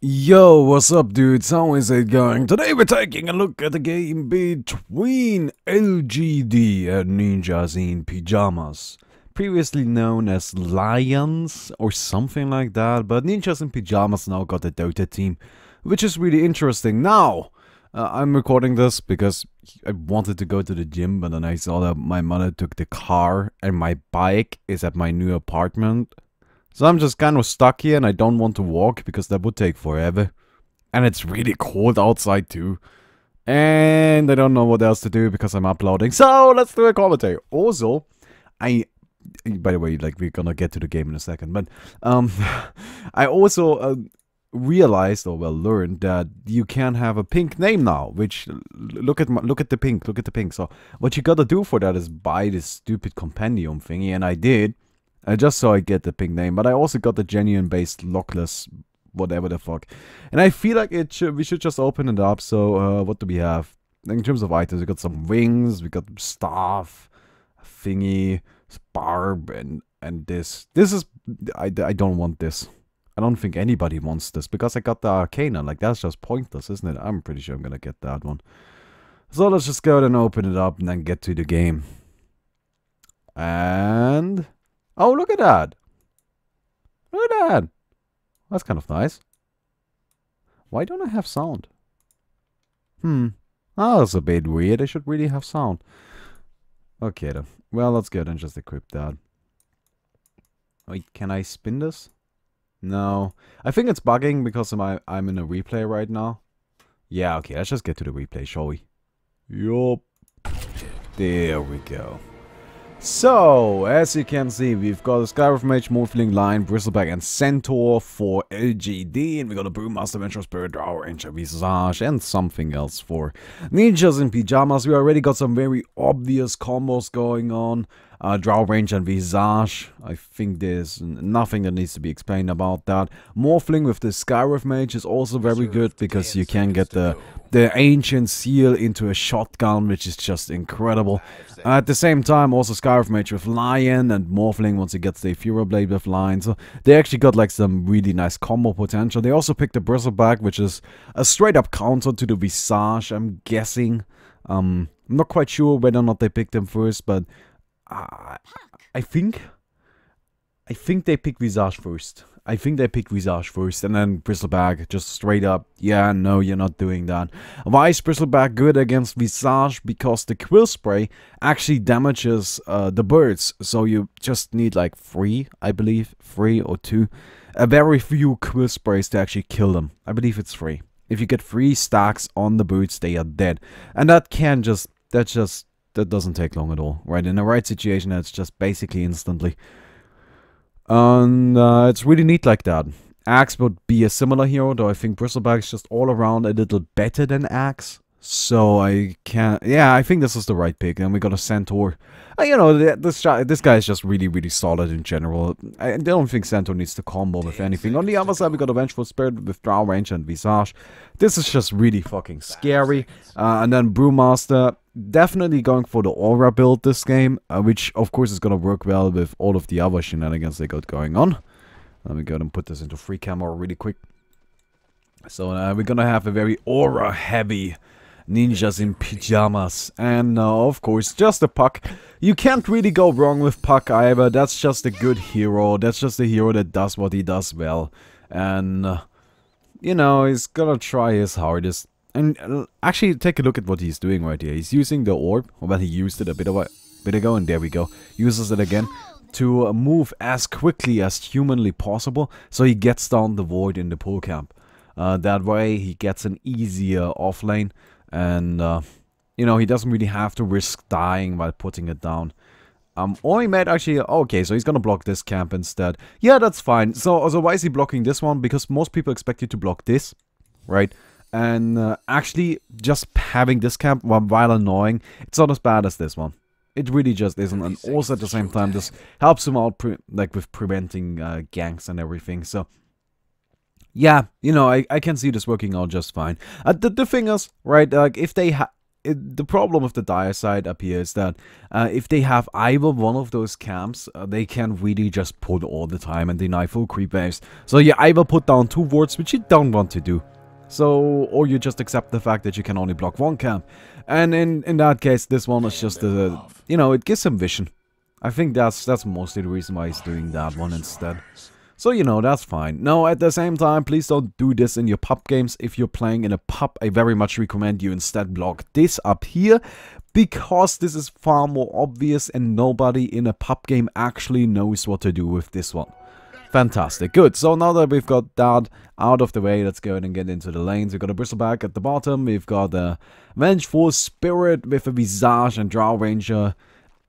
Yo, what's up, dudes? How is it going? Today we're taking a look at the game between LGD and Ninjas in Pyjamas. Previously known as Lions or something like that, but Ninjas in Pyjamas now got a Dota team, which is really interesting. Now, I'm recording this because I wanted to go to the gym, but then I saw that my mother took the car and my bike is at my new apartment. So I'm just kind of stuck here and I don't want to walk because that would take forever. And it's really cold outside too. And I don't know what else to do because I'm uploading. So let's do a commentary. Also, by the way, like we're gonna get to the game in a second. But I also realized, or well learned, that you can have a pink name now. Which, look at the pink. So what you gotta do for that is buy this stupid compendium thingy. And I did. Just so I get the pink name, but I also got the genuine based lockless whatever the fuck. And I feel like we should just open it up. So what do we have? In terms of items, we got some wings, we got staff, thingy, barb, and this. This is I don't want this. I don't think anybody wants this because I got the arcana. Like that's just pointless, isn't it? I'm pretty sure I'm gonna get that one. So let's just go ahead and open it up and then get to the game. And oh, look at that. Look at that. That's kind of nice. Why don't I have sound? Oh, that's a bit weird. I should really have sound. Okay, then. Well, let's go ahead and just equip that. Wait, can I spin this? No. I think it's bugging because I'm in a replay right now. Yeah, okay. Let's just get to the replay, shall we? Yup. There we go. So, as you can see, we've got a Skywrath Mage, Morphling, Lion, Bristleback, and Centaur for LGD, and we got a Brewmaster, Vengeful Spirit, Drow Ranger, Visage, and something else for Ninjas in Pyjamas. We already got some very obvious combos going on. Drow Ranger and Visage. I think there's nothing that needs to be explained about that. Morphling with the Skywrath Mage is also very good because you can get the Ancient Seal into a shotgun, which is just incredible. At the same time, also Skywrath Mage with Lion and Morphling once he gets the Fura Blade with Lion. So they actually got like some really nice combo potential. They also picked the Bristleback, which is a straight up counter to the Visage, I'm guessing. I'm not quite sure whether or not they picked them first, but I think they picked Visage first. I think they picked Visage first, and then Bristleback just straight up, yeah, no, you're not doing that. Why is Bristleback good against Visage? Because the Quill Spray actually damages the birds, so you just need like 3, I believe, 3 or 2. A very few Quill Sprays to actually kill them. I believe it's 3. If you get 3 stacks on the birds, they are dead. And that doesn't take long at all, right? In the right situation, it's just basically instantly. And it's really neat like that. Axe would be a similar hero, though I think Bristleback is just all around a little better than Axe. So I can't... Yeah, I think this is the right pick. And we got a Centaur. You know, this guy is just really, really solid in general. I don't think Centaur needs to combo with anything. On the other side, we got a Vengeful Spirit with Drow Ranger and Visage. This is just really fucking scary. And then Brewmaster, definitely going for the Aura build this game, which of course is going to work well with all of the other shenanigans they got going on. Let me go ahead and put this into free camera really quick. So we're going to have a very Aura heavy Ninjas in Pyjamas. And of course, just a Puck. You can't really go wrong with Puck either. That's just a good hero. That's just a hero that does what he does well. And, you know, he's gonna try his hardest. And actually, take a look at what he's doing right here. He's using the orb. Well, he used it a bit ago, and there we go. Uses it again to move as quickly as humanly possible. So he gets down the void in the pool camp. That way, he gets an easier offlane. And, you know, he doesn't really have to risk dying while putting it down. Or he might actually... Okay, so he's gonna block this camp instead. Yeah, that's fine. So why is he blocking this one? Because most people expect you to block this, right? And actually, just having this camp while annoying, it's not as bad as this one. It really just isn't. And also at the same time, this helps him out like with preventing ganks and everything. So, yeah, you know, I can see this working out just fine. The thing is, right, like if the problem with the dire side up here is that if they have either one of those camps, they can really just pull all the time and deny full creep waves. So you either put down 2 wards, which you don't want to do. So, or you just accept the fact that you can only block 1 camp. And in that case, this one is just you know, it gives him vision. I think that's mostly the reason why he's doing that one instead. So, you know, that's fine. Now, at the same time, please don't do this in your pub games. If you're playing in a pub, I very much recommend you instead block this up here, because this is far more obvious and nobody in a pub game actually knows what to do with this one. Fantastic. Good. So now that we've got that out of the way, let's go ahead and get into the lanes. We've got a Bristleback at the bottom. We've got a Vengeful Spirit with a Visage and Drow Ranger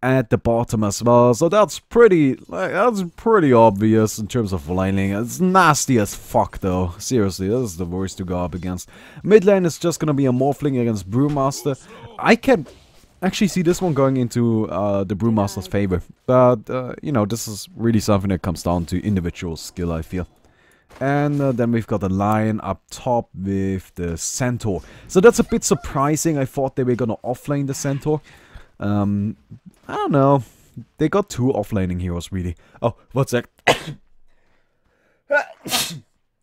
at the bottom as well. So that's pretty obvious in terms of laning. It's nasty as fuck though. Seriously, this is the worst to go up against. Mid lane is just gonna be a Morphling against Brewmaster. I can actually see this one going into the Brewmaster's favor. But, you know, this is really something that comes down to individual skill, I feel. And then we've got the Lion up top with the Centaur. So that's a bit surprising. I thought they were gonna offlane the Centaur. I don't know. They got 2 offlaning heroes, really. Oh, what's that?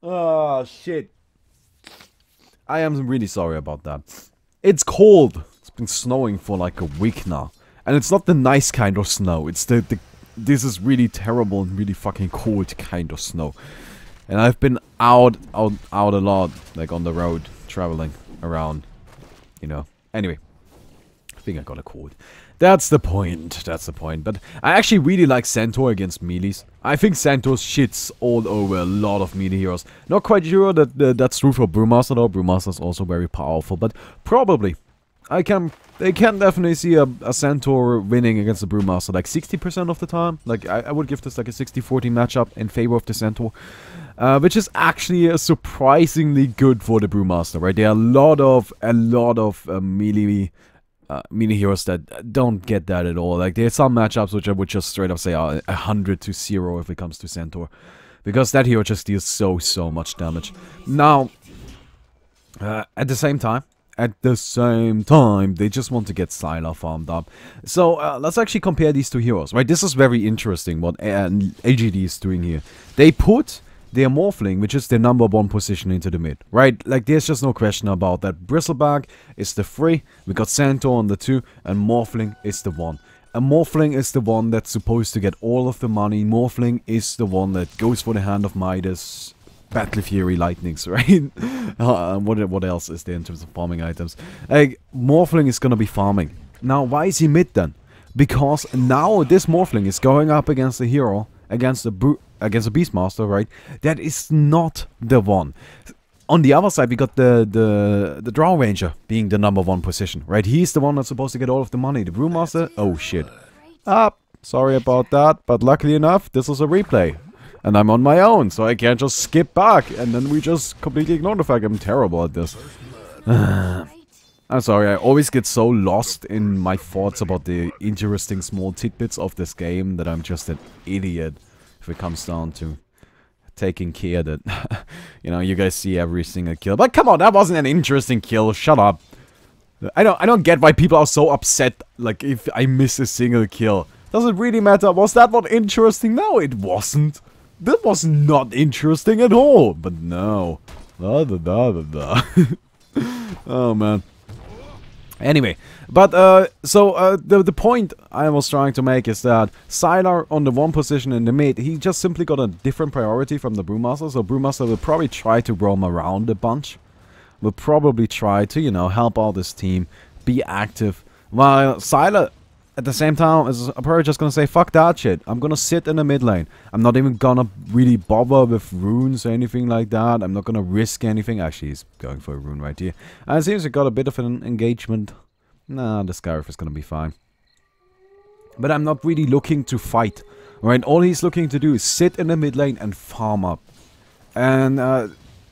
Oh, shit. I am really sorry about that. It's cold. It's been snowing for like a week now. And it's not the nice kind of snow. It's this is really terrible and really fucking cold kind of snow. And I've been out a lot, like on the road, traveling around, you know. Anyway. I think I got a cold. That's the point. That's the point. But I actually really like Centaur against melees. I think Centaur shits all over a lot of melee heroes. Not quite sure that that's true for Brewmaster though. Brewmaster is also very powerful, but probably. I can definitely see a Centaur winning against the Brewmaster like 60% of the time. Like I would give this like a 60-40 matchup in favor of the Centaur. Which is actually surprisingly good for the Brewmaster, right? There are a lot of melee heroes that don't get that at all. Like, there's some matchups which I would just straight up say are 100-0 if it comes to Centaur, because that hero just deals so much damage. Now, at the same time, they just want to get Sylar farmed up. So, let's actually compare these 2 heroes, right? This is very interesting what LGD is doing here. They put their Morphling, which is their #1 position, into the mid, right? Like, there's just no question about that. Bristleback is the 3, we got Centaur on the 2, and Morphling is the 1. And Morphling is the one that's supposed to get all of the money. Morphling is the one that goes for the Hand of Midas, Battle Fury, Lightnings, right? What else is there in terms of farming items? Like, Morphling is gonna be farming. Now, why is he mid then? Because now this Morphling is going up against a hero, against a Beastmaster, right? That is not the one. On the other side, we got the Drow Ranger being the #1 position, right? He's the one that's supposed to get all of the money. The Brewmaster, oh shit. Sorry about that, but luckily enough, this is a replay. And I'm on my own, so I can't just skip back, and then we just completely ignore the fact I'm terrible at this. I'm sorry, I always get so lost in my thoughts about the interesting small tidbits of this game that I'm just an idiot if it comes down to taking care that, you know, you guys see every single kill. But come on, that wasn't an interesting kill, shut up. I don't get why people are so upset, like, if I miss a single kill. Does it really matter? Was that not interesting? No, it wasn't. That was not interesting at all. But no. Oh, man. Anyway, but, the point I was trying to make is that Sylar on the 1 position in the mid, he just simply got a different priority from the Brewmaster, so Brewmaster will probably try to roam around a bunch. Will probably try to, you know, help out his team, be active, while Sylar, at the same time, is probably just gonna say, fuck that shit, I'm gonna sit in the mid lane. I'm not even gonna really bother with runes or anything like that. I'm not gonna risk anything. Actually, he's going for a rune right here. And it seems he got a bit of an engagement. Nah, the Scarif is gonna be fine. But I'm not really looking to fight. Right? All he's looking to do is sit in the mid lane and farm up. And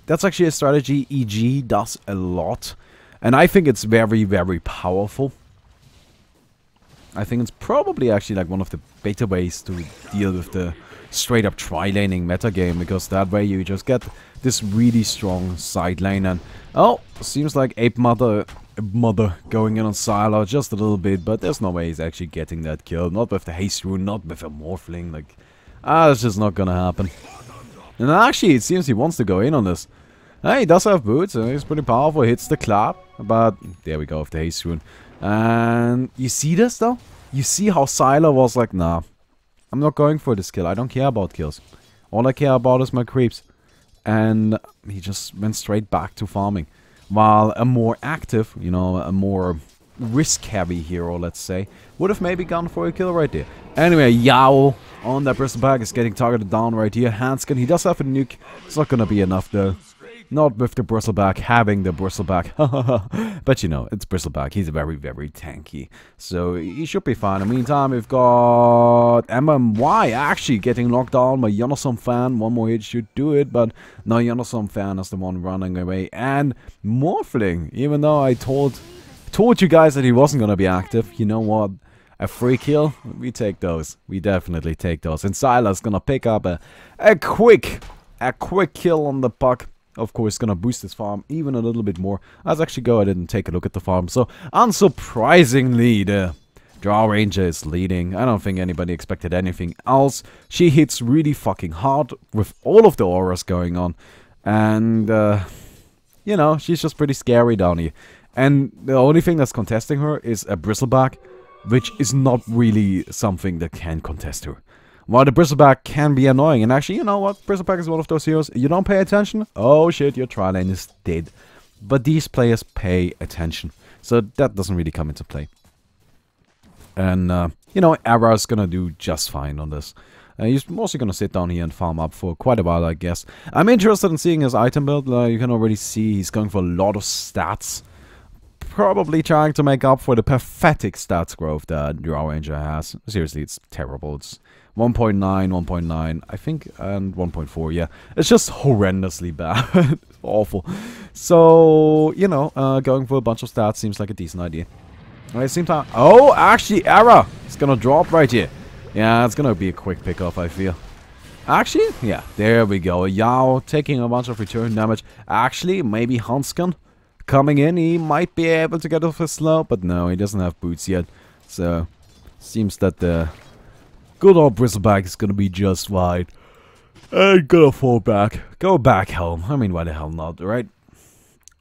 that's actually a strategy EG does a lot. And I think it's very, very powerful. I think it's probably actually like one of the better ways to deal with the straight up tri-laning metagame, because that way you just get this really strong side lane. And oh, seems like Ape Mother mother going in on Sylar just a little bit, but there's no way he's actually getting that kill. Not with the haste rune, not with a morphling. Like, that's just not gonna happen. And actually, it seems he wants to go in on this. He does have boots, and he's pretty powerful. Hits the clap, but there we go with the haste rune. And you see this though? You see how Sylar was like, nah, I'm not going for this kill. I don't care about kills. All I care about is my creeps. And he just went straight back to farming. While a more active, you know, a more risk-heavy hero, let's say, would have maybe gone for a kill right there. Anyway, Yao on that bristleback is getting targeted down right here. Hanskin, he does have a nuke. It's not gonna be enough though. Not with the bristleback, having the bristleback. But you know, it's bristleback. He's very, very tanky. So he should be fine. In the meantime, we've got MMY actually getting knocked down by Yonosom Fan. One more hit should do it, but no, Yonosom Fan is the one running away. And Morphling, even though I told you guys that he wasn't going to be active, you know what? A free kill, we take those. We definitely take those. And Sylar's going to pick up a quick kill on the puck. Of course, gonna boost his farm even a little bit more. Let's actually go ahead and take a look at the farm. So, unsurprisingly, the Drow Ranger is leading. I don't think anybody expected anything else. She hits really fucking hard with all of the auras going on. And, you know, she's just pretty scary down here. And the only thing that's contesting her is a bristleback, which is not really something that can contest her. While the bristleback can be annoying, and actually, you know what, bristleback is one of those heroes, you don't pay attention, oh shit, your tri lane is dead. But these players pay attention, so that doesn't really come into play. And, you know, Ara's gonna do just fine on this. He's mostly gonna sit down here and farm up for quite a while, I guess. I'm interested in seeing his item build. You can already see he's going for a lot of stats. Probably trying to make up for the pathetic stats growth that Drow Ranger has. Seriously, it's terrible. It's 1.9, 1.9, I think, and 1.4, yeah. It's just horrendously bad. Awful. So, you know, going for a bunch of stats seems like a decent idea. Alright, same time. Oh, actually, Ara! It's gonna drop right here. Yeah, it's gonna be a quick pickoff, I feel. Actually, yeah, there we go. Yao taking a bunch of return damage. Actually, maybe Hanskin coming in. He might be able to get off his slow, but no, he doesn't have boots yet. So, seems that the good old bristleback is gonna be just fine. And gonna fall back. Go back home. I mean, why the hell not, right?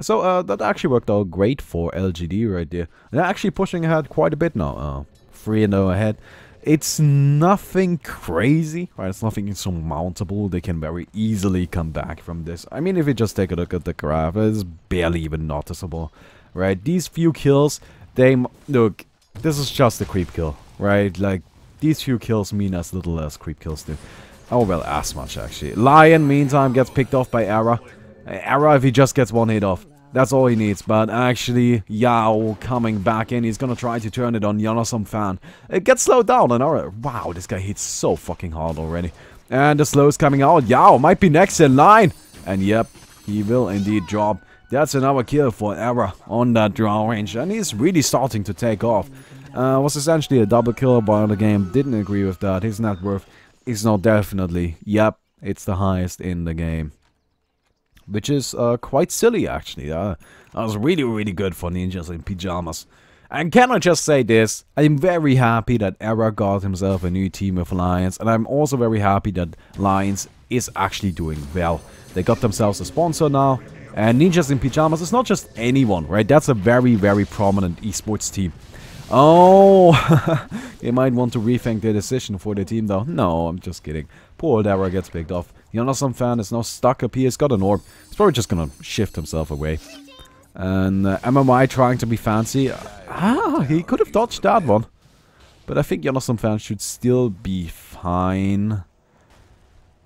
So, that actually worked out great for LGD right there. They're actually pushing ahead quite a bit now. 3-0 ahead. It's nothing crazy, right? It's nothing insurmountable. They can very easily come back from this. I mean, if you just take a look at the graph, it's barely even noticeable, right? These few kills, look, this is just a creep kill, right? Like, these few kills mean as little as creep kills do. Oh, well, as much, actually. Lion, meantime, gets picked off by Ara. Ara, if he just gets one hit off, that's all he needs. But actually, Yao coming back in. He's gonna try to turn it on Yonosom Fan. It gets slowed down, and Ara, wow, this guy hits so fucking hard already. And the slow is coming out. Yao might be next in line. And yep, he will indeed drop. That's another kill for Ara on that Drow Ranger. And he's really starting to take off. Was essentially a double kill by the game. Didn't agree with that. His net worth is now definitely, yep, it's the highest in the game. Which is quite silly, actually. That was really, really good for Ninjas in Pyjamas. And can I just say this? I'm very happy that Era got himself a new team with Lions. And I'm also very happy that Lions is actually doing well. They got themselves a sponsor now. And Ninjas in Pyjamas is not just anyone, right? That's a very, very prominent esports team. Oh, they might want to rethink their decision for their team, though. No, I'm just kidding. Poor old Era gets picked off. Yonosom Fan is now stuck up here. He's got an orb. He's probably just gonna shift himself away. And MMI trying to be fancy. He could have dodged that one. But I think Yonosom Fan should still be fine.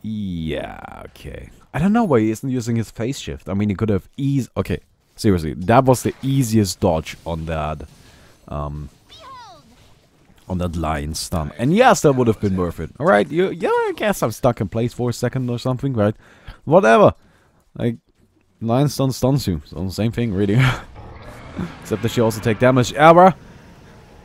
Yeah, okay. I don't know why he isn't using his phase shift. I mean, he could have okay, seriously, that was the easiest dodge on that lion stun. And yes, that would have been worth it. Alright, yeah, I guess I'm stuck in place for a second or something, right? Whatever. Like, lion stun stuns you. So same thing, really. Except that she also take damage. Ever.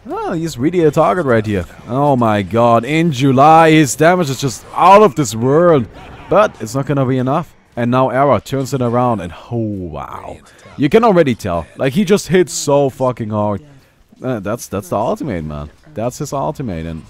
Oh, he's really a target right here. Oh my god. In July, his damage is just out of this world. But it's not gonna be enough. And now Era turns it around and oh wow. You can already tell. Like he just hits so fucking hard. That's the ultimate, man. That's his ultimate, and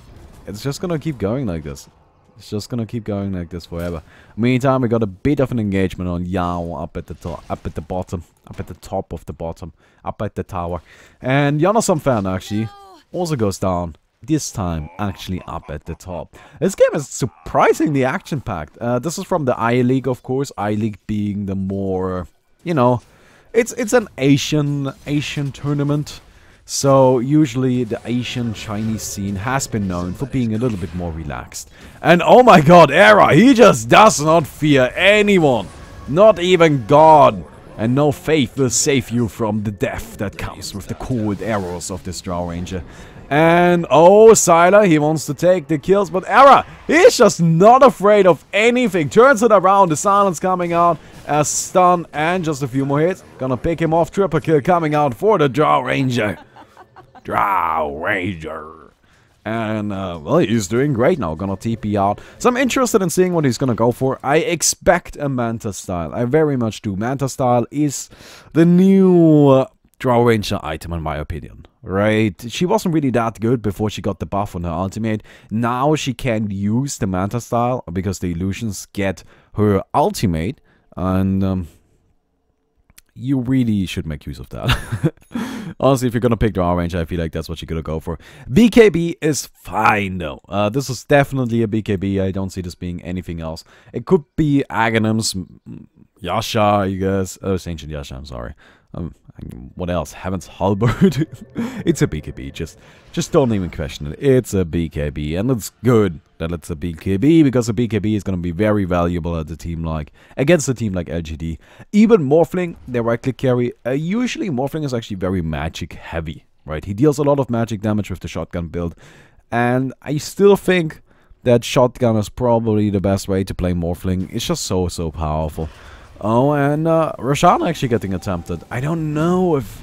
it's just gonna keep going like this. It's just gonna keep going like this forever. Meantime, we got a bit of an engagement on Yao up at the top, up at the bottom, up at the top of the bottom, up at the tower. And Yonasan fan actually also goes down. This time, actually up at the top. This game is surprisingly action-packed. This is from the I-League, of course. I-League being the more, you know, it's an Asian tournament. So usually the Asian Chinese scene has been known for being a little bit more relaxed. And oh my god, Era, he just does not fear anyone. Not even God. And no faith will save you from the death that comes with the cold arrows of this Drow Ranger. And oh, Sylar, he wants to take the kills, but Era, he's just not afraid of anything. Turns it around, the silence coming out as stun and just a few more hits. Gonna pick him off, triple kill coming out for the Drow Ranger. Drow Ranger. And, well, he's doing great now. Gonna TP out. So I'm interested in seeing what he's gonna go for. I expect a Manta style. I very much do. Manta style is the new Drow Ranger item, in my opinion. Right? She wasn't really that good before she got the buff on her ultimate. Now she can use the Manta style because the illusions get her ultimate. And, you really should make use of that. Honestly, if you're gonna pick the Ranger, I feel like that's what you're gonna go for. BKB is fine though. This is definitely a BKB. I don't see this being anything else. It could be Aghanim's Yasha, I guess. Oh, it's Ancient Yasha, I'm sorry. What else? Heaven's Halberd. It's a BKB. Just don't even question it. It's a BKB, and it's good that it's a BKB because a BKB is gonna be very valuable at against a team like LGD. Even Morphling directly carry. Usually Morphling is actually very magic heavy, right? He deals a lot of magic damage with the shotgun build, and I still think that shotgun is probably the best way to play Morphling. It's just so powerful. Oh, and Roshan actually getting attempted. I don't know if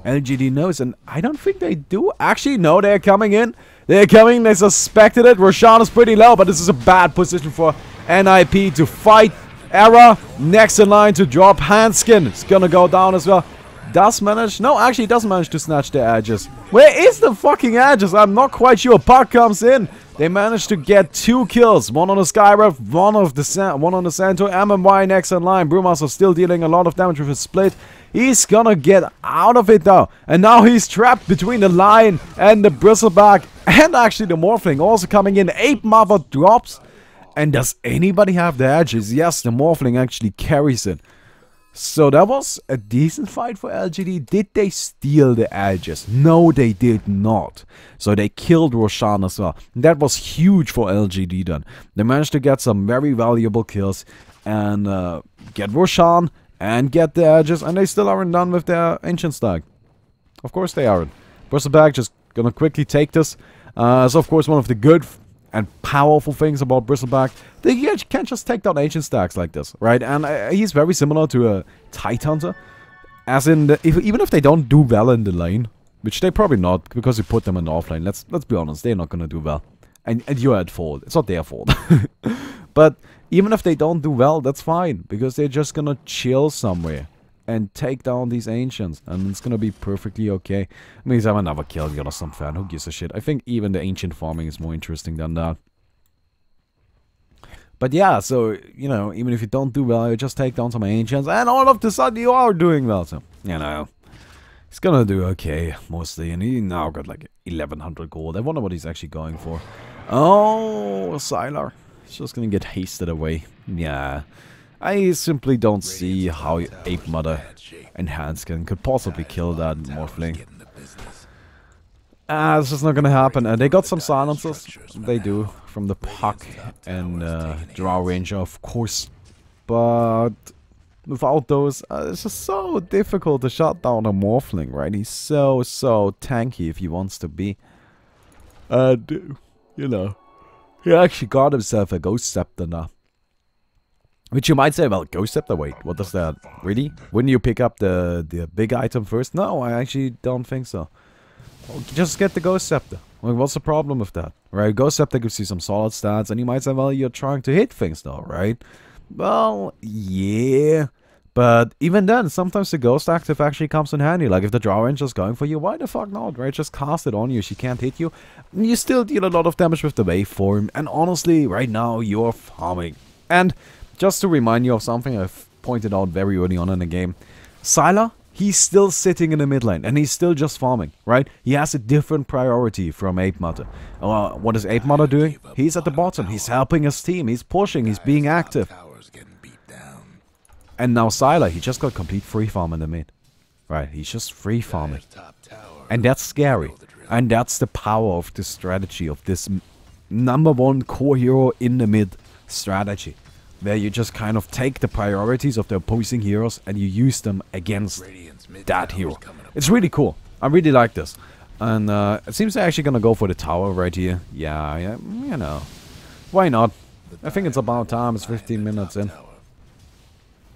LGD knows, and I don't think they do. Actually, no, they're coming in. They're coming, they suspected it. Roshan is pretty low, but this is a bad position for NiP to fight. Era, next in line to drop. Hanskin is gonna go down as well. Does manage? No, actually doesn't manage to snatch the edges. Where is the fucking edges? I'm not quite sure. Puck comes in. They managed to get 2 kills. One on the Skyrev, one on the Centaur. MMY next in line. Brewmaster still dealing a lot of damage with his split. He's gonna get out of it though. And now he's trapped between the Lion and the Bristleback. And actually the Morphling also coming in. Ape Mother drops. And does anybody have the edges? Yes, the Morphling actually carries it. So that was a decent fight for LGD. Did they steal the edges? No, they did not. So they killed Roshan as well. That was huge for LGD then. They managed to get some very valuable kills and get Roshan and get the edges. And they still aren't done with their Ancient Stag. Of course they aren't. Bristleback just gonna quickly take this. So of course one of the good and powerful things about Bristleback, they can't just take down Ancient Stags like this, right? And he's very similar to a Tidehunter, as in, even if they don't do well in the lane, which they probably not, because you put them in the offlane, let's be honest, they're not gonna do well. And you're at fault, it's not their fault. But even if they don't do well, that's fine, because they're just gonna chill somewhere and take down these Ancients, and it's gonna be perfectly okay. I mean, I'm another kill, you're not some fan, who gives a shit? I think even the Ancient farming is more interesting than that. But yeah, so, you know, even if you don't do well, you just take down some Ancients, and all of a sudden you are doing well, so, you know. He's gonna do okay, mostly, and he now got like 1100 gold. I wonder what he's actually going for. Oh, Sylar. He's just gonna get hasted away. Yeah. I simply don't see how Ape Mother and Hanskin could possibly kill that Morphling. It's just not gonna happen. They got some silencers. They do. From the Puck and Drow Ranger, of course. But without those, it's just so difficult to shut down a Morphling, right? He's so tanky if he wants to be. And, you know, he actually got himself a Ghost Scepter now. Which you might say, well, Ghost Scepter, wait, what does that, really? Wouldn't you pick up the big item first? No, I actually don't think so. Well, just get the Ghost Scepter. Like, what's the problem with that, right? Ghost Scepter gives you some solid stats, and you might say, well, you're trying to hit things though, right? Well, yeah. But even then, sometimes the Ghost Active actually comes in handy. Like, if the Draw Ranger's going for you, why the fuck not, right? Just cast it on you. She can't hit you. You still deal a lot of damage with the waveform. And honestly, right now, you're farming. And just to remind you of something I've pointed out very early on in the game. Sylar, he's still sitting in the mid lane. And he's still just farming, right? He has a different priority from Ape Mother. What is Ape Mother doing? He's at the bottom. He's helping his team. He's pushing. He's being active. And now Sylar, he just got complete free farm in the mid. Right, he's just free farming. And that's scary. And that's the power of this strategy, of this #1 core hero in the mid strategy. Where you just kind of take the priorities of the opposing heroes and you use them against that hero. It's really cool. I really like this. And it seems they're actually gonna go for the tower right here. Yeah, you know. Why not? I think it's about time. It's 15 minutes in.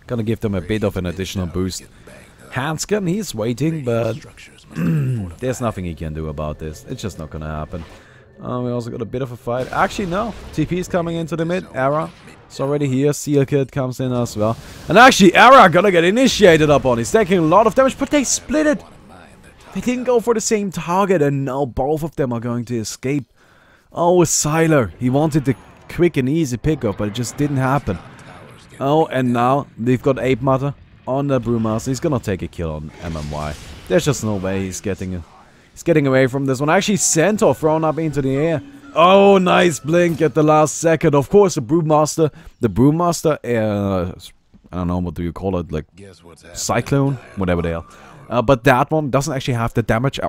Gonna give them a bit of an additional boost. Hanskin, he's waiting, but there's nothing he can do about this. It's just not gonna happen. We also got a bit of a fight. Actually, no. TP is coming into the mid. Era is already here. Seal Kid comes in as well. And actually, Era gonna get initiated upon. He's taking a lot of damage, but they split it. They didn't go for the same target, and now both of them are going to escape. Oh, Sylar. He wanted the quick and easy pickup, but it just didn't happen. Oh, and now they've got Ape Mother on the Brewmaster. He's gonna take a kill on MMY. There's just no way he's getting away from this one. Actually, Centaur thrown up into the air. Oh, nice blink at the last second. Of course, the Brewmaster, I don't know, what do you call it? Like, Cyclone? Whatever they are. But that one doesn't actually have the damage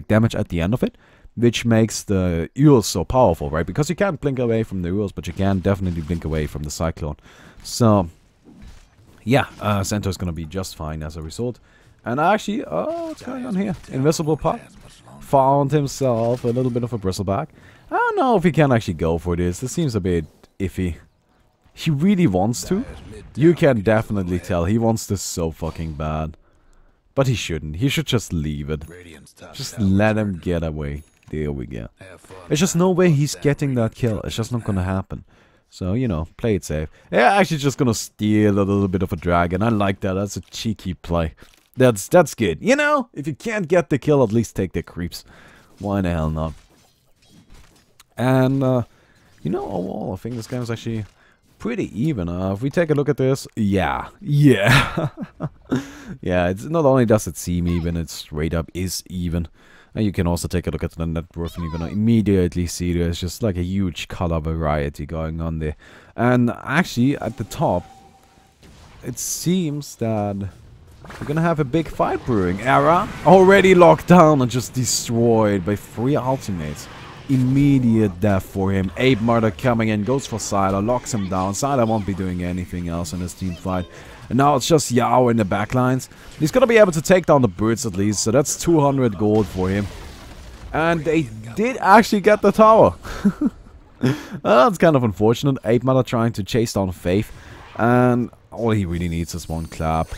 damage at the end of it. Which makes the Eels so powerful, right? Because you can't blink away from the Eels, but you can definitely blink away from the Cyclone. So, yeah, Centaur's gonna be just fine as a result. And actually, what's going on here? Invisible Pup found himself a little bit of a bristleback. I don't know if he can actually go for this. This seems a bit iffy. He really wants to. You can definitely tell he wants this so fucking bad. But he shouldn't. He should just leave it. Just let him get away. There we go. There's just no way he's getting that kill. It's just not gonna happen. So, you know, play it safe. Yeah, actually just gonna steal a little bit of a dragon. I like that. That's a cheeky play. That's good. You know, if you can't get the kill, at least take the creeps. Why the hell not? And, you know, overall, I think this game is actually pretty even. If we take a look at this, yeah. Yeah, it's not only does it seem even, it straight up is even. And you can also take a look at the net worth and you're gonna immediately see there's just like a huge color variety going on there. And actually, at the top, it seems that we're gonna have a big fight brewing. Era already locked down and just destroyed by 3 ultimates. Immediate death for him. Ape Murder coming in, goes for Sylar, locks him down. Sylar won't be doing anything else in this team fight. And now it's just Yao in the backlines. He's gonna be able to take down the birds at least, so that's 200 gold for him. And they did actually get the tower. That's kind of unfortunate. Ape Mother trying to chase down Faith. And all he really needs is 1 clap.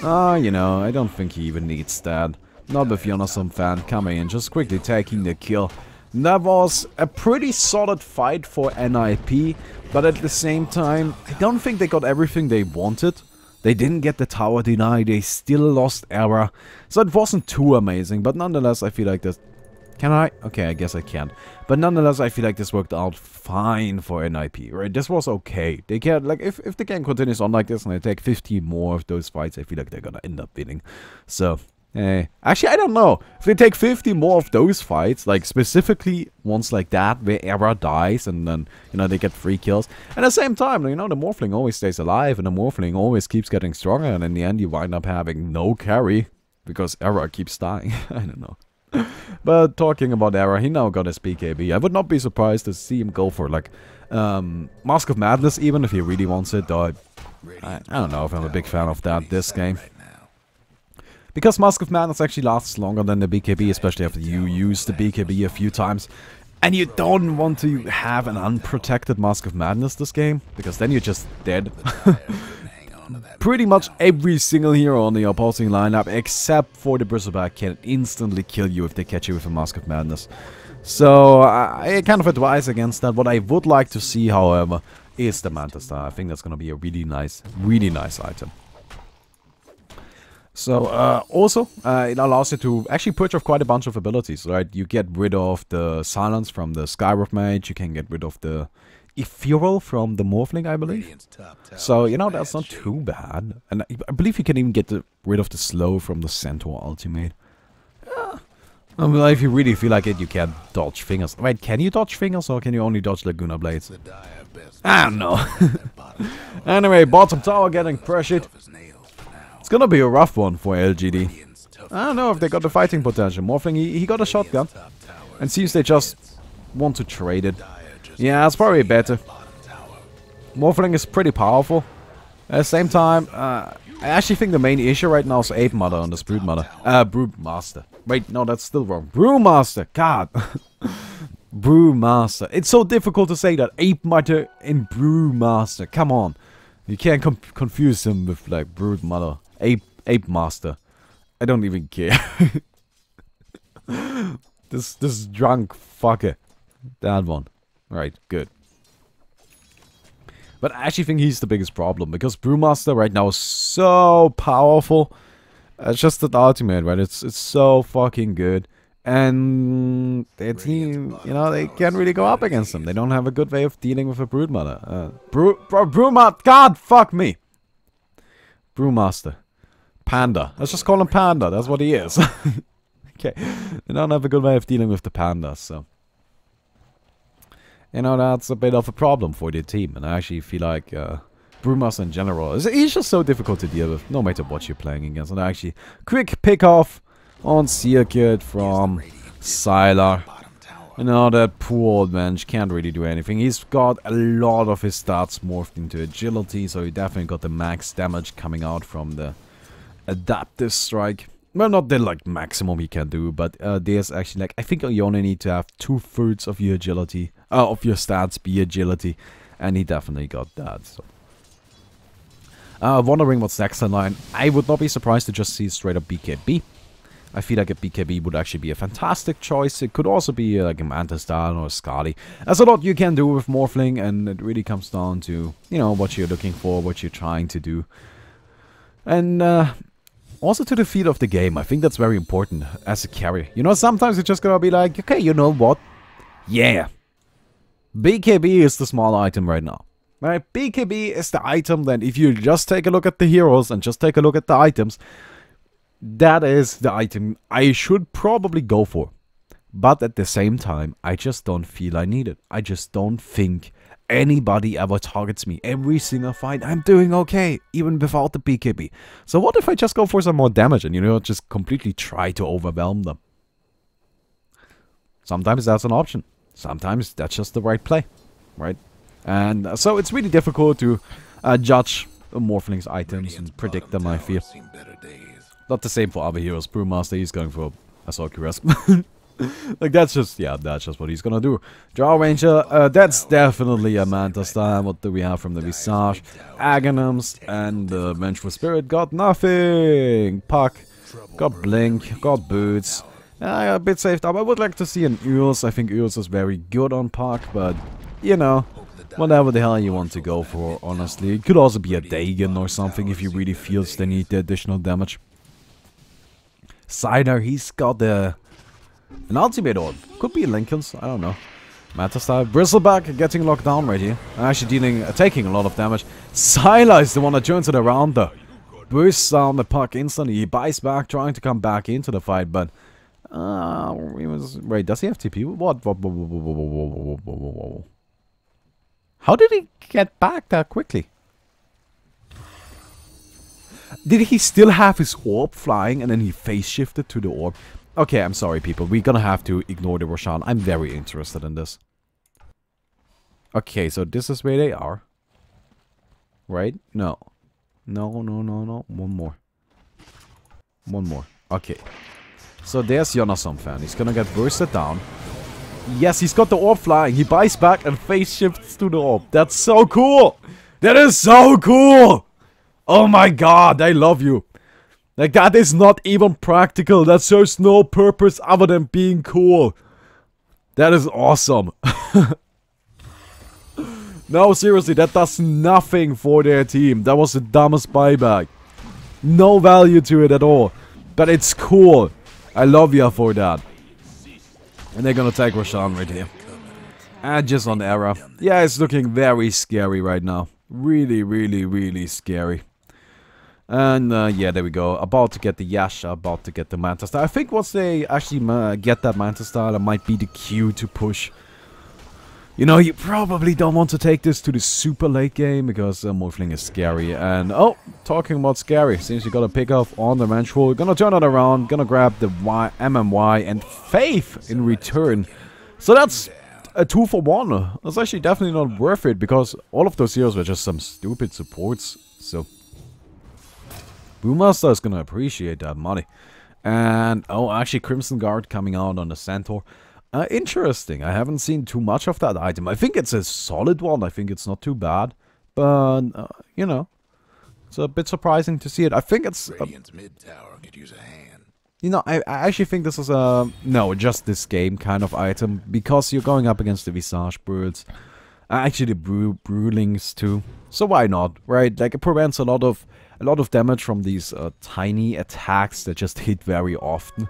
You know, I don't think he even needs that. Not with Yonasom fan coming in, just quickly taking the kill. That was a pretty solid fight for NiP, but at the same time, I don't think they got everything they wanted. They didn't get the tower denied, they still lost Era. So it wasn't too amazing, but nonetheless I feel like this... Can I? Okay, I guess I can't. But nonetheless I feel like this worked out fine for NiP, right? This was okay. They can, like, if the game continues on like this and they take 50 more of those fights, I feel like they're gonna end up winning. So... actually, I don't know. If they take 50 more of those fights, like specifically ones like that, where Era dies and then, you know, they get 3 kills. At the same time, you know, the Morphling always stays alive and the Morphling always keeps getting stronger. And in the end, you wind up having no carry because Era keeps dying. I don't know. But talking about Era, he now got his BKB. I would not be surprised to see him go for, like, Mask of Madness, even if he really wants it. Though I don't know if I'm a big fan of that this game. Because Mask of Madness actually lasts longer than the BKB, especially after you use the BKB a few times. And you don't want to have an unprotected Mask of Madness this game, because then you're just dead. Pretty much every single hero on the opposing lineup, except for the Bristleback, can instantly kill you if they catch you with a Mask of Madness. So I kind of advise against that. What I would like to see, however, is the Manta Star. I think that's gonna be a really nice item. So, also, it allows you to actually purge off quite a bunch of abilities, right? You get rid of the silence from the Skywrath Mage, you can get rid of the Ethereal from the Morphling, I believe. So, you know, that's not too bad. And I believe you can even get rid of the slow from the Centaur Ultimate. I mean, if you really feel like it, you can dodge fingers. Wait, can you dodge fingers, or can you only dodge Laguna Blades? I don't know. Anyway, bottom tower getting pressured. It's gonna be a rough one for LGD. I don't know if they got the fighting potential. Morphling, he got a shotgun. And seems they just want to trade it. Yeah, it's probably better. Morphling is pretty powerful. At the same time, I actually think the main issue right now is Ape Mother on this Broodmother. Broodmaster. Wait, no, that's still wrong. Brewmaster. God. Brewmaster. It's so difficult to say that. Ape Mother and Brewmaster. Come on. You can't confuse him with, like, Broodmother. Ape Master. I don't even care. This drunk fucker. That one. Right, good. But I actually think he's the biggest problem, because Brewmaster right now is so powerful. It's just the ultimate, right? It's so fucking good. And their team, you know, they can't really go up against them. They don't have a good way of dealing with a Broodmother. Brewmaster, God, fuck me. Brewmaster. Panda. Let's just call him Panda. That's what he is. Okay. They don't have a good way of dealing with the pandas, so. You know, that's a bit of a problem for the team. And I actually feel like Brewmaster in general, he's just so difficult to deal with, no matter what you're playing against. And actually, quick pick off on Circuit from Sylar. You know, that poor old man can't really do anything. He's got a lot of his stats morphed into agility, so he definitely got the max damage coming out from the adaptive strike. Well, not the like maximum he can do, but there's actually like, I think you only need to have 2/3 of your agility, of your stats be agility, and he definitely got that. So, wondering what's next in line. I would not be surprised to just see straight up BKB. I feel like a BKB would actually be a fantastic choice. It could also be like a Manta Star or a Skadi. There's a lot you can do with Morphling, and it really comes down to, you know, what you're looking for, what you're trying to do. And also to the feel of the game. I think that's very important as a carry. You know, sometimes it's just gonna be like, okay, you know what? Yeah. BKB is the small item right now. Right? BKB is the item that if you just take a look at the heroes and just take a look at the items, that is the item I should probably go for. But at the same time, I just don't feel I need it. I just don't think anybody ever targets me. Every single fight, I'm doing okay, even without the BKB. So what if I just go for some more damage and, you know, just completely try to overwhelm them? Sometimes that's an option. Sometimes that's just the right play, right? And so it's really difficult to judge Morphling's items and predict them, I feel. Not the same for other heroes. Brewmaster, he's going for Assault Cuirass. Like, that's just, yeah, that's just what he's gonna do. Draw Ranger, that's definitely a Manta Star. What do we have from the Visage? Aghanims and the Vengeful Spirit got nothing. Puck, got Blink, got Boots. A bit saved up. I would like to see an Eels. I think Eels is very good on Puck, but, you know, whatever the hell you want to go for, honestly. It could also be a Dagon or something if you really feels they need the additional damage. Cider, he's got an ultimate orb. Could be Lincoln's, I don't know. Manta Star. Bristleback getting locked down right here. And actually taking a lot of damage. Sylar is the one that turns it around though. Bursts down the Puck instantly. He buys back, trying to come back into the fight, but wait, does he have TP? What? How did he get back that quickly? Did he still have his orb flying and then he phase shifted to the orb? Okay, I'm sorry people, we're gonna have to ignore the Roshan. I'm very interested in this. Okay, so this is where they are. Right? No. No. One more. Okay. So there's Jonasson fan. He's gonna get bursted down. Yes, he's got the orb flying. He buys back and phase shifts to the orb. That's so cool! That is so cool! Oh my god, I love you. Like, that is not even practical. That serves no purpose other than being cool. That is awesome. No, seriously, that does nothing for their team. That was the dumbest buyback. No value to it at all. But it's cool. I love you for that. And they're gonna take Roshan right here. And just on error. Yeah, it's looking very scary right now. Really, really, really scary. And yeah, there we go. About to get the Yasha, about to get the Manta Style. I think once they actually get that Manta Style, it might be the cue to push. You know, you probably don't want to take this to the super late game, because Morphling is scary. And, oh, talking about scary, seems you got a pick off on the Vengeful. Gonna turn it around, gonna grab the MMY and Faith in return. So that's a 2-for-1. That's actually definitely not worth it, because all of those heroes were just some stupid supports. So, Brewmaster is gonna appreciate that money. And, oh, actually Crimson Guard coming out on the Centaur. Interesting. I haven't seen too much of that item. I think it's a solid one. I think it's not too bad. But, you know, it's a bit surprising to see it. I think it's... Radiant's mid tower could use a hand. You know, I actually think this is a... No, just this game kind of item. Because you're going up against the Visage Birds. Actually, the Brewlings too. So why not, right? Like, it prevents a lot of damage from these tiny attacks that just hit very often.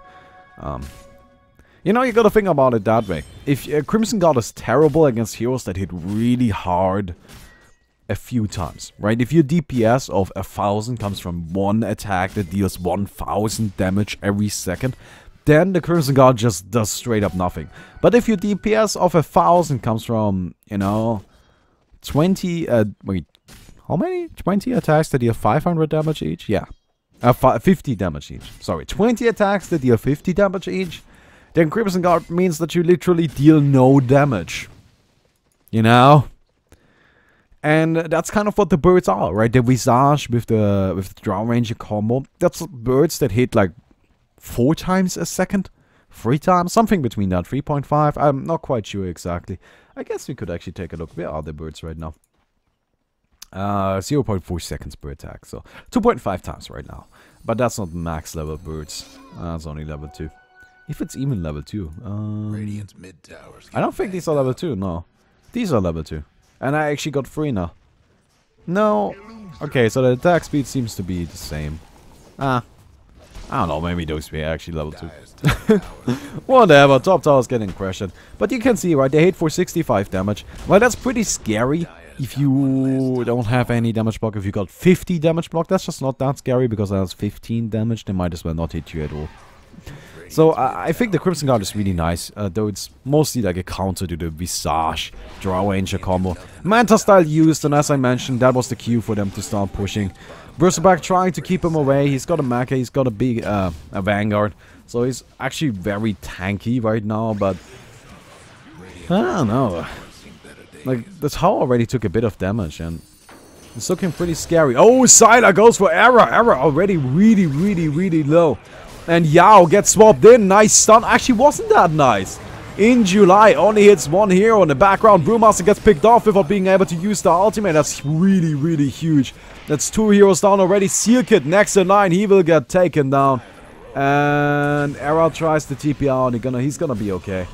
You know, you gotta think about it that way. If Crimson Guard is terrible against heroes that hit really hard a few times, right? If your DPS of 1000 comes from one attack that deals 1000 damage every second, then the Crimson Guard just does straight up nothing. But if your DPS of 1000 comes from, you know, 20, wait, how many? 20 attacks that deal 500 damage each? Yeah. 50 damage each. Sorry, 20 attacks that deal 50 damage each. Then Crimson Guard means that you literally deal no damage. You know? And that's kind of what the birds are, right? The Visage with the Drow Ranger combo. That's birds that hit like 4 times a second. 3 times? Something between that. 3.5? I'm not quite sure exactly. I guess we could actually take a look. Where are the birds right now? 0.4 seconds per attack. So 2.5 times right now. But that's not max level birds. That's only level 2. If it's even level 2. Radiant's mid towers. I don't think these are level 2, no. These are level 2. And I actually got 3 now. No. Okay, so the attack speed seems to be the same. I don't know, maybe those 3 are actually level 2. Whatever, top tower's getting crushed. But you can see, right, they hit for 65 damage. Well, that's pretty scary. If you don't have any damage block, if you got 50 damage block, that's just not that scary, because that's 15 damage, they might as well not hit you at all. So I think the Crimson Guard is really nice, though it's mostly like a counter to the Visage Drow Ranger combo. Manta Style used, and as I mentioned, that was the cue for them to start pushing. Bristleback trying to keep him away. He's got a Mecha, he's got a big a Vanguard, so he's actually very tanky right now, but I don't know. Like, the tower already took a bit of damage, and it's looking pretty scary. Oh, Sylar goes for error. Error already really, really, really low. And Yao gets swapped in. Nice stun. Actually, wasn't that nice. In July, only hits 1 hero in the background. Brewmaster gets picked off without being able to use the ultimate. That's really, really huge. That's 2 heroes down already. Seal Kid next in line. He will get taken down. And Era tries to TP out. He's gonna be okay.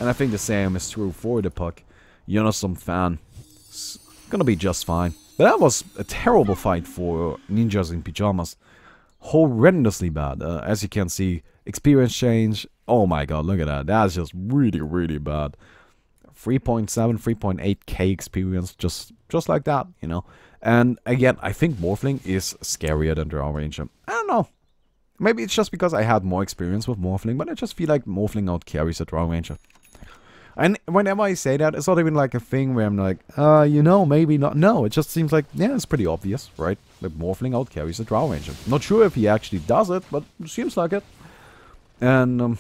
And I think the same is true for the puck. Yonosum fan. It's gonna be just fine. But that was a terrible fight for Ninjas in Pyjamas. Horrendously bad. As you can see, experience change. Oh my god, look at that. That's just really, really bad. 3.7, 3.8k experience, just like that, you know. And again, I think Morphling is scarier than Drow Ranger. I don't know. Maybe it's just because I had more experience with Morphling, but I just feel like Morphling outcarries a Drow Ranger. And whenever I say that, it's not even like a thing where I'm like, you know, maybe not. No, it just seems like, yeah, it's pretty obvious, right? Like, Morphling outcarries a Drow Ranger. Not sure if he actually does it, but it seems like it. And,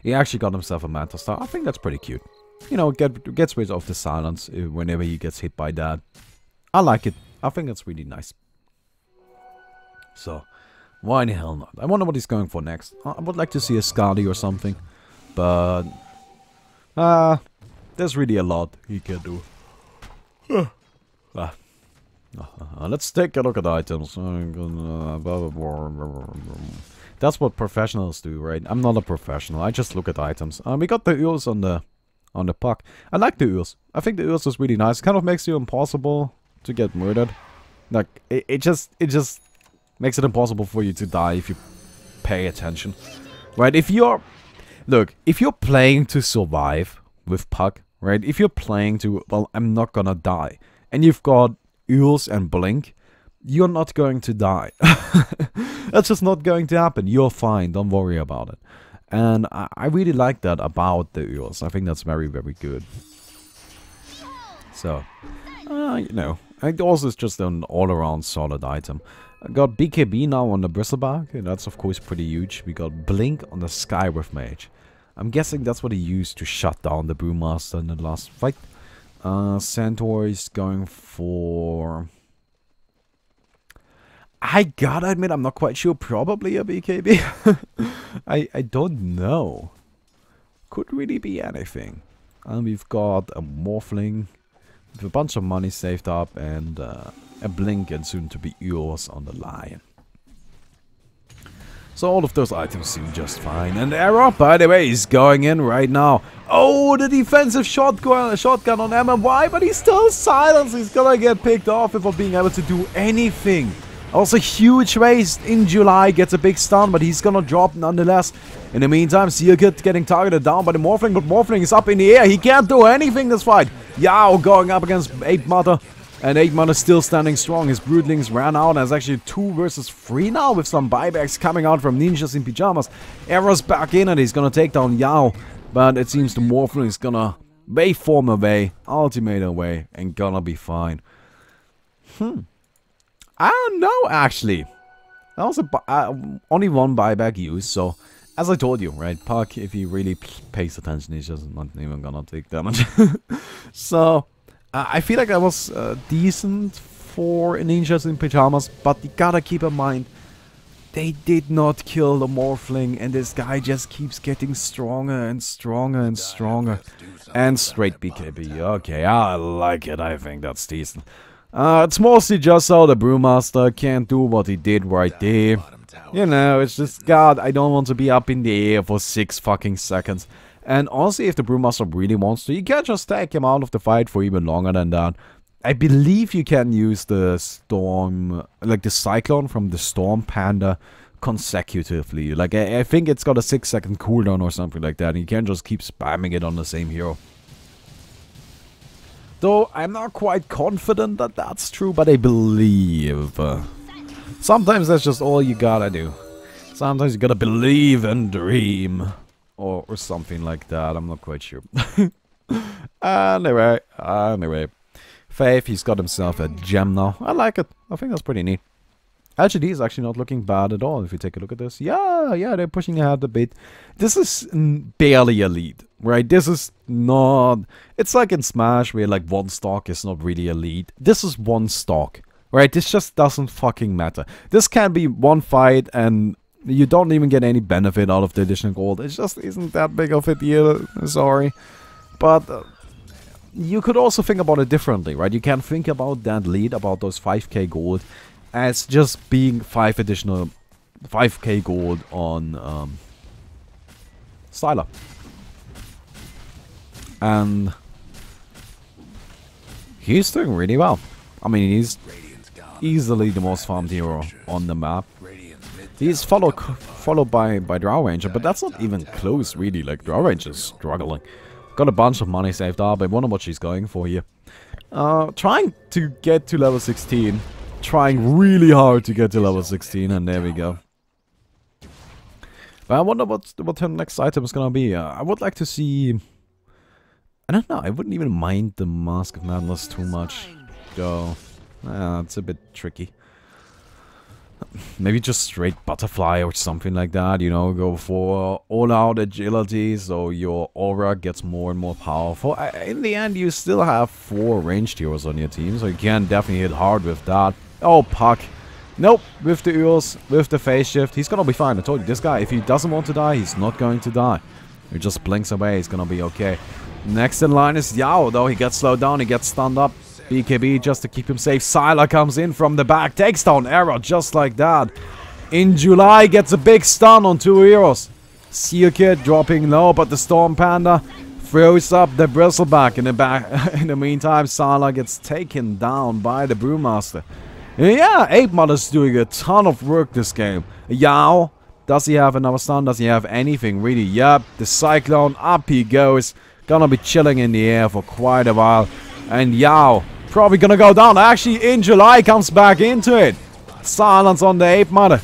he actually got himself a Manta Star. I think that's pretty cute. You know, gets rid of the silence whenever he gets hit by that. I like it. I think it's really nice. So, why the hell not? I wonder what he's going for next. I would like to see a Skadi or something. But... there's really a lot he can do. Let's take a look at items. That's what professionals do, right? I'm not a professional. I just look at items. We got the heroes on the on the puck. I like the Urs. I think the Urs is really nice. It kind of makes you impossible to get murdered. Like, it just makes it impossible for you to die if you pay attention. Right, if you're... Look, if you're playing to survive with puck, right? If you're playing to, well, I'm not gonna die. And you've got Urs and Blink, you're not going to die. That's just not going to happen. You're fine, don't worry about it. And I really like that about the Urs. I think that's very, very good. So, you know, it also is just an all-around solid item. I got BKB now on the Bristleback, and that's of course pretty huge. We got Blink on the Skywrath Mage. I'm guessing that's what he used to shut down the Brewmaster in the last fight. Centaur is going for... I gotta admit, I'm not quite sure. Probably a BKB. I don't know. Could really be anything. And we've got a Morphling with a bunch of money saved up and a Blink and soon to be yours on the Lion. So all of those items seem just fine. And Error, by the way, is going in right now. Oh, the defensive shotgun on MMY, but he's still silenced. He's gonna get picked off without being able to do anything. Also, huge waste in July, gets a big stun, but he's gonna drop nonetheless. In the meantime, Sealkit getting targeted down by the Morphling, but Morphling is up in the air. He can't do anything this fight. Yao going up against Ape Mother. And 8 mana still standing strong. His Broodlings ran out. There's actually 2 versus 3 now with some buybacks coming out from Ninjas in Pyjamas. Error's back in and he's gonna take down Yao. But it seems the Morphling is gonna waveform away, ultimate away, and gonna be fine. I don't know, actually. That was only 1 buyback used, so... As I told you, right, Puck, if he really pays attention, he's just not even gonna take damage. So... I feel like that was decent for Ninjas in Pyjamas, but you gotta keep in mind, they did not kill the Morphling, and this guy just keeps getting stronger and stronger and stronger. And straight BKB, okay, I like it, I think that's decent. It's mostly just so the Brewmaster can't do what he did right there. You know, it's just, God, I don't want to be up in the air for 6 fucking seconds. And honestly, if the Brewmaster really wants to, you can just take him out of the fight for even longer than that. I believe you can use the Storm, like the Cyclone from the Storm Panda consecutively. Like, I think it's got a 6-second cooldown or something like that. And you can't just keep spamming it on the same hero. Though, I'm not quite confident that that's true, but I believe. Sometimes that's just all you gotta do. Sometimes you gotta believe and dream. Or something like that, I'm not quite sure. Anyway. Faith, he's got himself a gem now. I like it. I think that's pretty neat. LGD is actually not looking bad at all, if you take a look at this. Yeah, they're pushing ahead a bit. This is barely a lead, right? This is not... It's like in Smash, where like 1 stock is not really a lead. This is 1 stock, right? This just doesn't fucking matter. This can be 1 fight and... You don't even get any benefit out of the additional gold. It just isn't that big of a deal. Sorry. But you could also think about it differently, right? You can think about that lead, about those 5k gold, as just being 5k gold on Styler. And he's doing really well. I mean, he's easily the most farmed hero on the map. He's followed by Drow Ranger, but that's not even close, really. Like, Drow Ranger's struggling. Got a bunch of money saved up. I wonder what she's going for here. Trying to get to level 16. Trying really hard to get to level 16, and there we go. But I wonder what her next item is gonna be. I would like to see... I don't know, I wouldn't even mind the Mask of Madness too much, though. It's a bit tricky. Maybe just straight butterfly or something like that, you know, go for all-out agility so your aura gets more and more powerful. In the end, you still have 4 ranged heroes on your team, so you can definitely hit hard with that. Oh, Puck. Nope, with the Earls, with the phase shift, he's gonna be fine. I told you, this guy, if he doesn't want to die, he's not going to die. He just blinks away, he's gonna be okay. Next in line is Yao, though. He gets slowed down, he gets stunned up. BKB just to keep him safe. Sylar comes in from the back, takes down Error just like that. In July, gets a big stun on 2 heroes. Sealkit dropping low, but the Storm Panda throws up the bristleback in the back. In the meantime, Sala gets taken down by the Brewmaster. Yeah, Ape Mother's doing a ton of work this game. Yao, does he have another stun? Does he have anything really? Yep, the Cyclone, up he goes. Gonna be chilling in the air for quite a while. And Yao, probably gonna go down. Actually, in July comes back into it. Silence on the Ape Mother.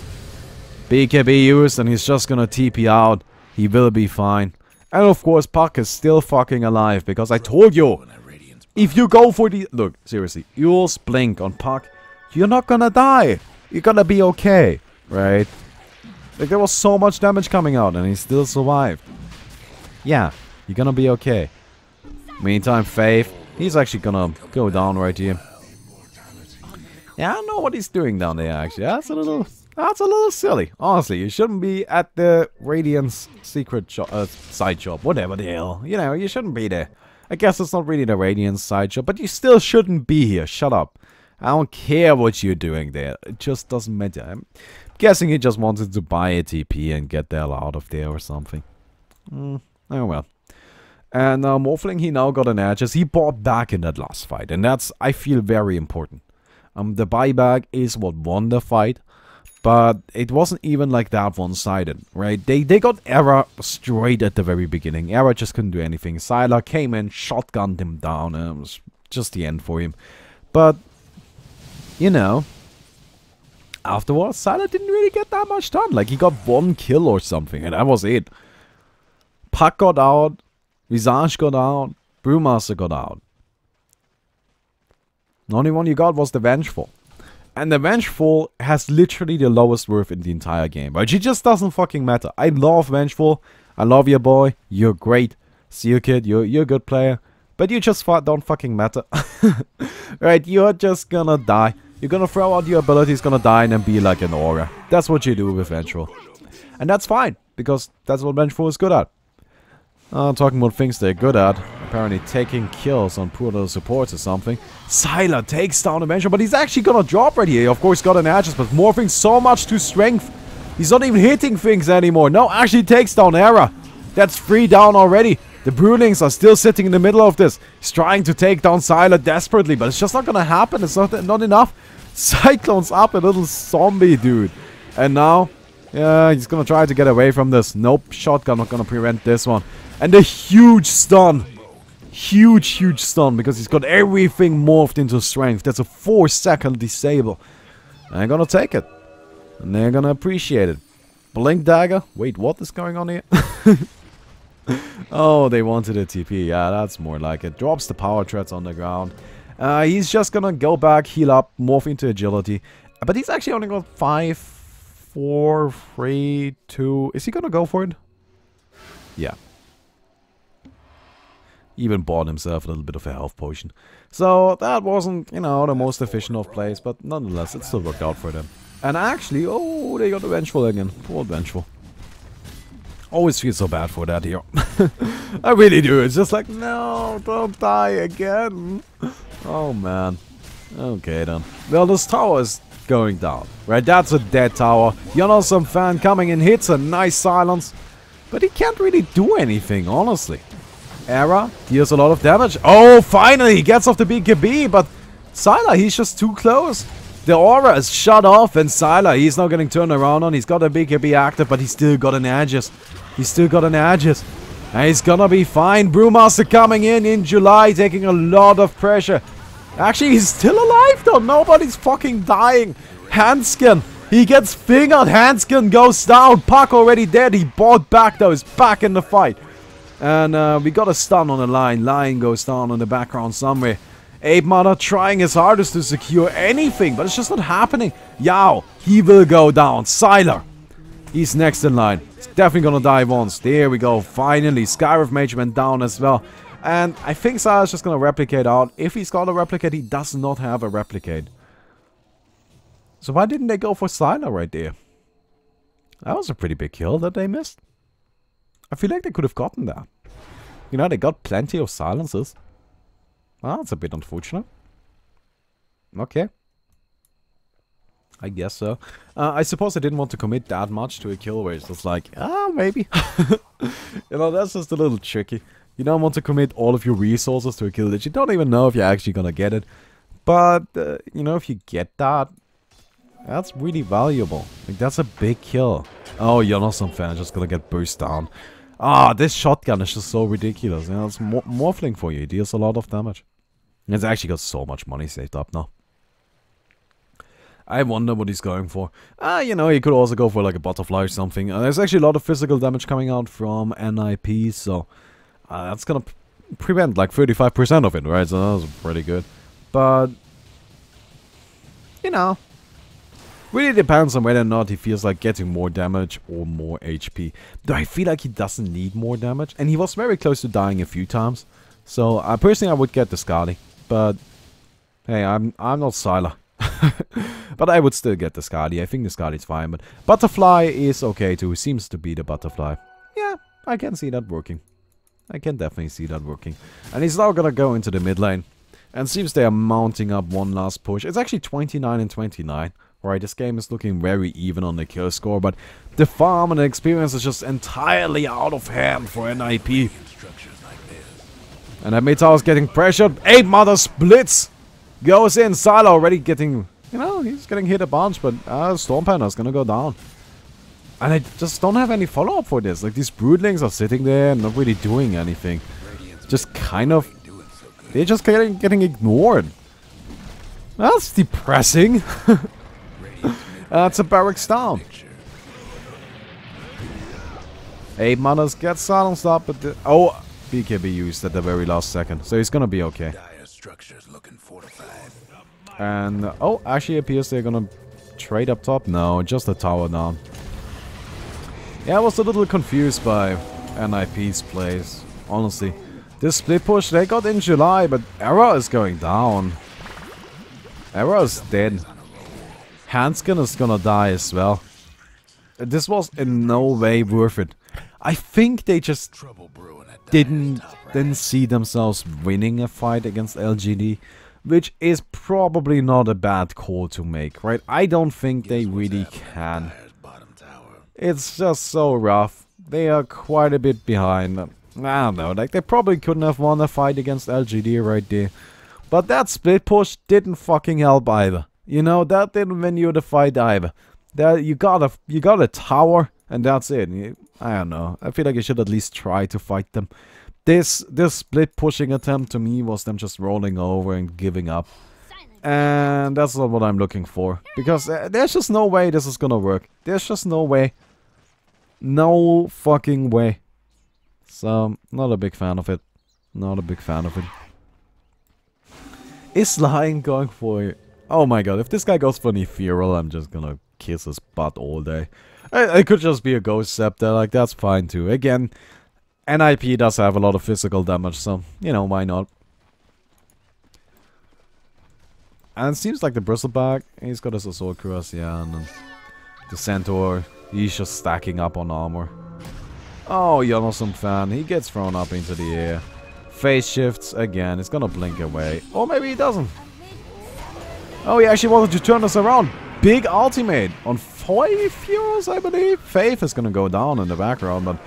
BKB used, and he's just gonna TP out. He will be fine. And of course, Puck is still fucking alive, because I told you, if you go for the... Look, seriously, you'll blink on Puck, you're not gonna die. You're gonna be okay, right? Like, there was so much damage coming out, and he still survived. Yeah, you're gonna be okay. Meantime, Faith, he's actually gonna go down right here. Yeah, I don't know what he's doing down there, actually. That's a little silly. Honestly, you shouldn't be at the Radiant's secret shop, side shop, whatever the hell. You know, you shouldn't be there. I guess it's not really the Radiant's side shop, but you still shouldn't be here. Shut up. I don't care what you're doing there. It just doesn't matter. I'm guessing he just wanted to buy a TP and get the hell out of there or something. Oh well. And Morphling, he now got an edge as he bought back in that last fight. And that's, I feel, very important. The buyback is what won the fight. But it wasn't even like that one-sided, right? They got Era straight at the very beginning. Era just couldn't do anything. Sylar came in, shotgunned him down, and it was just the end for him. But, you know, afterwards, Sylar didn't really get that much done. Like, he got 1 kill or something, and that was it. Puck got out, Visage got out, Brewmaster got out. The only one you got was the Vengeful. And the Vengeful has literally the lowest worth in the entire game. But it just doesn't fucking matter. I love Vengeful. I love your boy. You're great. Seal Kid, you're a good player. But you just don't fucking matter. Right, you're just gonna die. You're gonna throw out your abilities, gonna die, and then be like an aura. That's what you do with Vengeful. And that's fine, because that's what Vengeful is good at. Talking about things they're good at. Apparently taking kills on poor little supports or something. Sylar takes down a Vengeful, but he's actually gonna drop right here. He of course got an edges, but morphing so much to strength. He's not even hitting things anymore. No, actually takes down Era. That's 3 down already. The Brewlings are still sitting in the middle of this. He's trying to take down Sylar desperately, but it's just not gonna happen. It's not enough. Cyclone's up, a little zombie dude. And now, yeah, he's gonna try to get away from this. Nope, shotgun not gonna prevent this one. And a huge stun. Huge stun, because he's got everything morphed into strength. That's a 4-second disable. They're gonna take it. And they're gonna appreciate it. Blink dagger. Wait, what is going on here? Oh, they wanted a TP. Yeah, that's more like it. Drops the power threads on the ground. He's just gonna go back, heal up, morph into agility. But he's actually only got 5, 4, 3, 2. Is he gonna go for it? Yeah. Even bought himself a little bit of a health potion. So that wasn't, you know, the most efficient of plays, but nonetheless, it still worked out for them. And actually, oh, they got the Vengeful again. Poor Vengeful. Always feel so bad for that hero. I really do. It's just like, no, don't die again. Oh, man. Okay, then. Well, this tower is going down, right? That's a dead tower. Some fan coming in, hits a nice silence. But he can't really do anything, honestly. Era deals a lot of damage. Oh, finally, he gets off the BKB, but Sylar, he's just too close. The aura is shut off, and Sylar, he's not getting turned around on. He's got a BKB active, but he's still got an Aegis. He's still got an Aegis. And he's gonna be fine. Brewmaster coming in July, taking a lot of pressure. Actually, he's still alive, though. Nobody's fucking dying. Handskin, he gets fingered. Handskin goes down. Puck already dead. He bought back, though. He's back in the fight. And we got a stun on the line. Lion goes down in the background somewhere. Ape Mother trying his hardest to secure anything, but it's just not happening. Yao, he will go down. Sylar, he's next in line. He's definitely gonna die once. There we go. Finally, Skyriff Mage went down as well. And I think Sylar's just gonna replicate out. If he's got a replicate, he does not have a replicate. So why didn't they go for Sylar right there? That was a pretty big kill that they missed. I feel like they could have gotten that. You know, they got plenty of silences. Ah, that's a bit unfortunate. Okay. I guess so. I suppose I didn't want to commit that much to a kill where it's just like, maybe. You know, that's just a little tricky. You don't want to commit all of your resources to a kill that you don't even know if you're actually gonna get it. But, you know, if you get that, that's really valuable. Like, that's a big kill. Oh, you're not some fan, just gonna get burst down. Ah, this shotgun is just so ridiculous. You know, it's morphling for you. It deals a lot of damage. It's actually got so much money saved up now. I wonder what he's going for. You know, he could also go for like a butterfly or something. There's actually a lot of physical damage coming out from NiP, so that's gonna prevent like 35% of it, right? So that's pretty good. But, you know, really depends on whether or not he feels like getting more damage or more HP. Though I feel like he doesn't need more damage, and he was very close to dying a few times. So personally, I would get the Skadi, but hey, I'm not Sylar. But I would still get the Skadi. I think the Skadi is fine, but Butterfly is okay too. Seems to be the Butterfly. Yeah, I can see that working. I can definitely see that working. And he's now gonna go into the mid lane. And seems they are mounting up one last push. It's actually 29 and 29. Right, this game is looking very even on the kill score, but the farm and the experience is just entirely out of hand for NiP. And that mid tower is getting pressured. 8 mother splits! Goes in. Sylar already getting, you know, he's getting hit a bunch, but Storm Panther is gonna go down. And I just don't have any follow-up for this. Like, these broodlings are sitting there and not really doing anything. Just kind of, they're just getting ignored. That's depressing. It's a barracks down. 8 manas get silenced up, but oh, BKB used at the very last second, so he's gonna be okay. And oh, actually appears they're gonna trade up top. No, just a tower down. Yeah, I was a little confused by NiP's plays, honestly. This split push they got in July, but Era is going down. Era is dead. Hanskin is gonna die as well. This was in no way worth it. I think they just didn't see themselves winning a fight against LGD, which is probably not a bad call to make, right? I don't think they really can. It's just so rough. They are quite a bit behind. I don't know, like they probably couldn't have won a fight against LGD right there. But that split push didn't fucking help either. You know, that didn't win you the fight either. That you got a tower and that's it. I don't know. I feel like you should at least try to fight them. This split pushing attempt to me was them just rolling over and giving up. And that's not what I'm looking for. Because there's just no way this is gonna work. There's just no way. No fucking way. So, not a big fan of it. Not a big fan of it. Is Lion going for it? Oh my god, if this guy goes for an ethereal, I'm just gonna kiss his butt all day. It could just be a ghost scepter, like that's fine too. Again, NiP does have a lot of physical damage, so, you know, why not? And it seems like the bristleback, he's got his assault cuirass, yeah, and then the centaur, he's just stacking up on armor. Oh, you're an awesome fan, he gets thrown up into the air. Phase shifts again, it's gonna blink away. Or maybe he doesn't. Oh, he actually wanted to turn us around. Big ultimate on 5 heroes, I believe. Faith is gonna go down in the background, but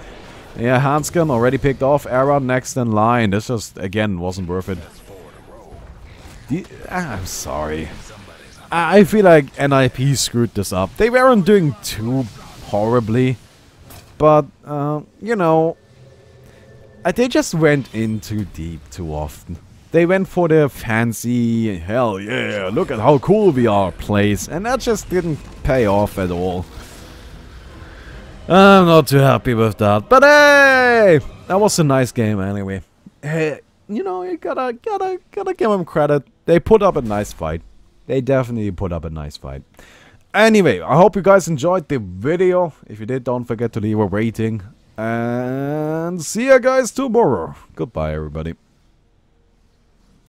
yeah, Hanskin already picked off. Era next in line. This just, again, wasn't worth it. I'm sorry. I feel like NiP screwed this up. They weren't doing too horribly, but, you know, they just went in too deep too often. They went for the fancy, hell yeah, look at how cool we are plays, and that just didn't pay off at all. I'm not too happy with that, but hey, that was a nice game anyway. Hey, you know, you gotta give them credit. They put up a nice fight. They definitely put up a nice fight. Anyway, I hope you guys enjoyed the video. If you did, don't forget to leave a rating. And see you guys tomorrow. Goodbye, everybody.